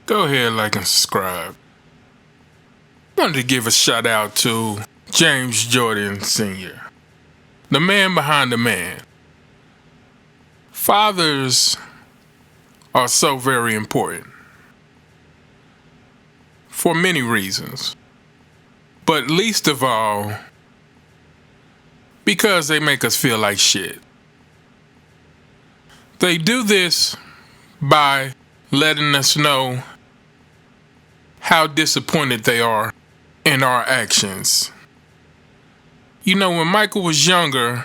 Go ahead, like and subscribe. Wanted to give a shout out to James Jordan Sr., the man behind the man. Fathers are so very important for many reasons, but least of all, because they make us feel like shit. They do this by letting us know how disappointed they are in our actions. You know, when Michael was younger,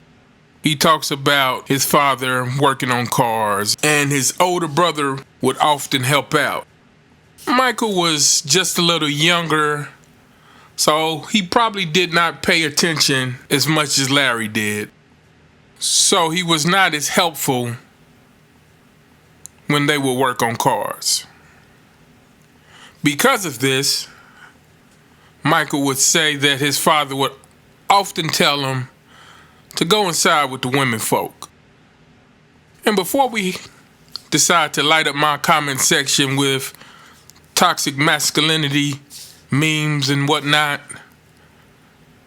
he talks about his father working on cars, and his older brother would often help out. Michael was just a little younger, so he probably did not pay attention as much as Larry did. So he was not as helpful when they would work on cars. Because of this, Michael would say that his father would often tell him to go inside with the women folk. And before we decide to light up my comment section with toxic masculinity memes and whatnot,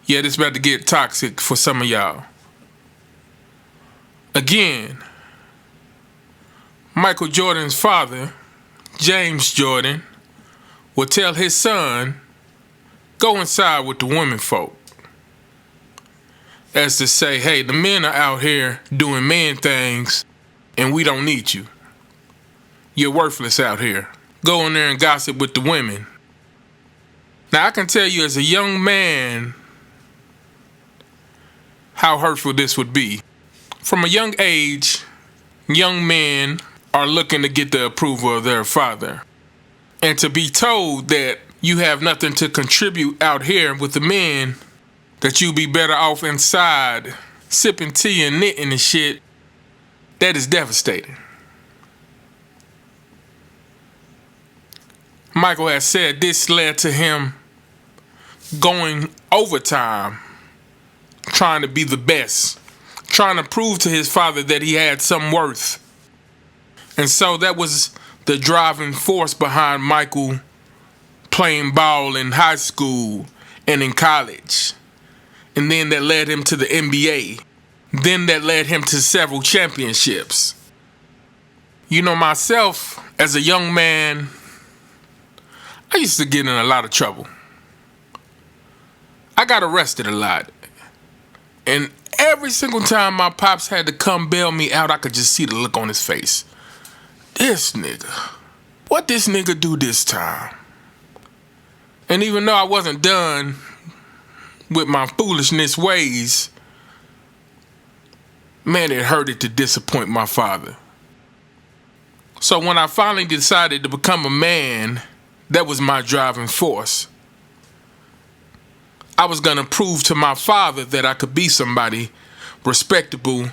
yeah, this about to get toxic for some of y'all. Again, Michael Jordan's father, James Jordan, would tell his son, go inside with the women folk. As to say, hey, the men are out here doing man things and we don't need you. You're worthless out here. Go in there and gossip with the women. Now I can tell you as a young man how hurtful this would be. From a young age, young men are looking to get the approval of their father. And to be told that you have nothing to contribute out here with the men, that you be better off inside sipping tea and knitting and shit, that is devastating. Michael has said this led to him going overtime, trying to be the best, trying to prove to his father that he had some worth. And so that was the driving force behind Michael playing ball in high school and in college. And then that led him to the NBA. Then that led him to several championships. You know, myself, as a young man, I used to get in a lot of trouble. I got arrested a lot. And every single time my pops had to come bail me out, I could just see the look on his face. This nigga. What this nigga do this time? And even though I wasn't done with my foolishness ways, man, it hurted to disappoint my father. So when I finally decided to become a man, that was my driving force. I was gonna prove to my father that I could be somebody respectable,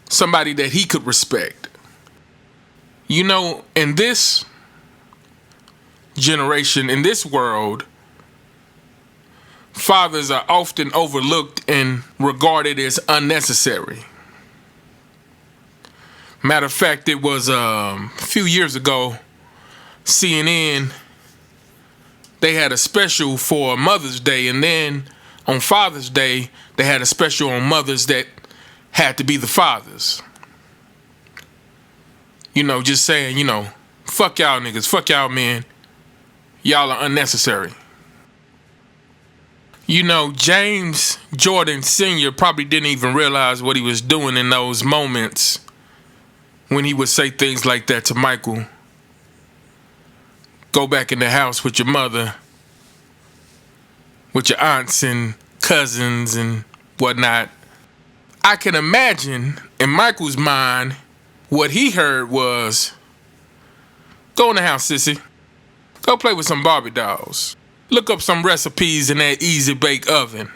somebody that he could respect. You know, in this generation, in this world, fathers are often overlooked and regarded as unnecessary. Matter of fact, it was a few years ago, CNN, they had a special for Mother's Day, and then on Father's Day, they had a special on mothers that had to be the fathers. You know, just saying, you know, fuck y'all niggas, fuck y'all men. Y'all are unnecessary. You know, James Jordan Sr. probably didn't even realize what he was doing in those moments when he would say things like that to Michael. Go back in the house with your mother, with your aunts and cousins and whatnot. I can imagine in Michael's mind, what he heard was, go in the house, sissy. Go play with some Barbie dolls. Look up some recipes in that Easy Bake Oven.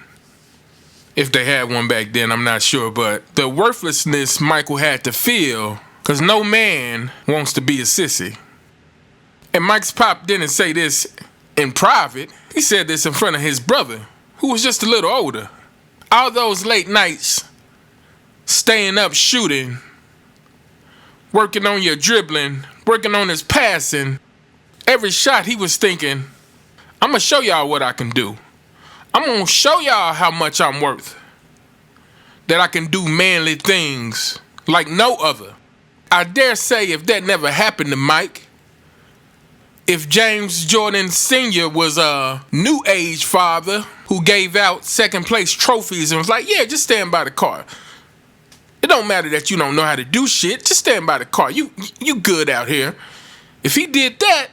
If they had one back then, I'm not sure. But the worthlessness Michael had to feel, because no man wants to be a sissy. And Mike's pop didn't say this in private. He said this in front of his brother, who was just a little older. All those late nights, staying up shooting, working on your dribbling, working on his passing, Every shot he was thinking, I'm gonna show y'all what I can do. I'm gonna show y'all how much I'm worth. That I can do manly things like no other. I dare say if that never happened to Mike, if James Jordan Sr. was a new age father who gave out second place trophies and was like, yeah, just stand by the car. It don't matter that you don't know how to do shit. Just stand by the car. You good out here. If he did that,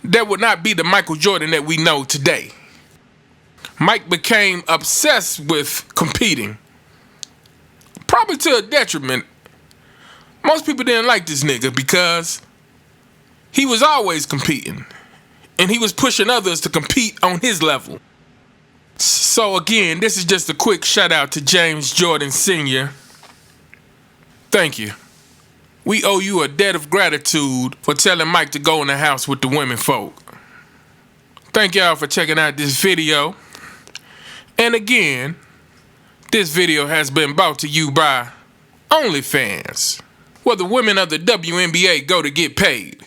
that would not be the Michael Jordan that we know today. Mike became obsessed with competing. Probably to a detriment. Most people didn't like this nigga because he was always competing. And he was pushing others to compete on his level. So again, this is just a quick shout out to James Jordan Sr. Thank you. We owe you a debt of gratitude for telling Mike to go in the house with the women folk. Thank y'all for checking out this video. And again, this video has been brought to you by OnlyFans, where the women of the WNBA go to get paid.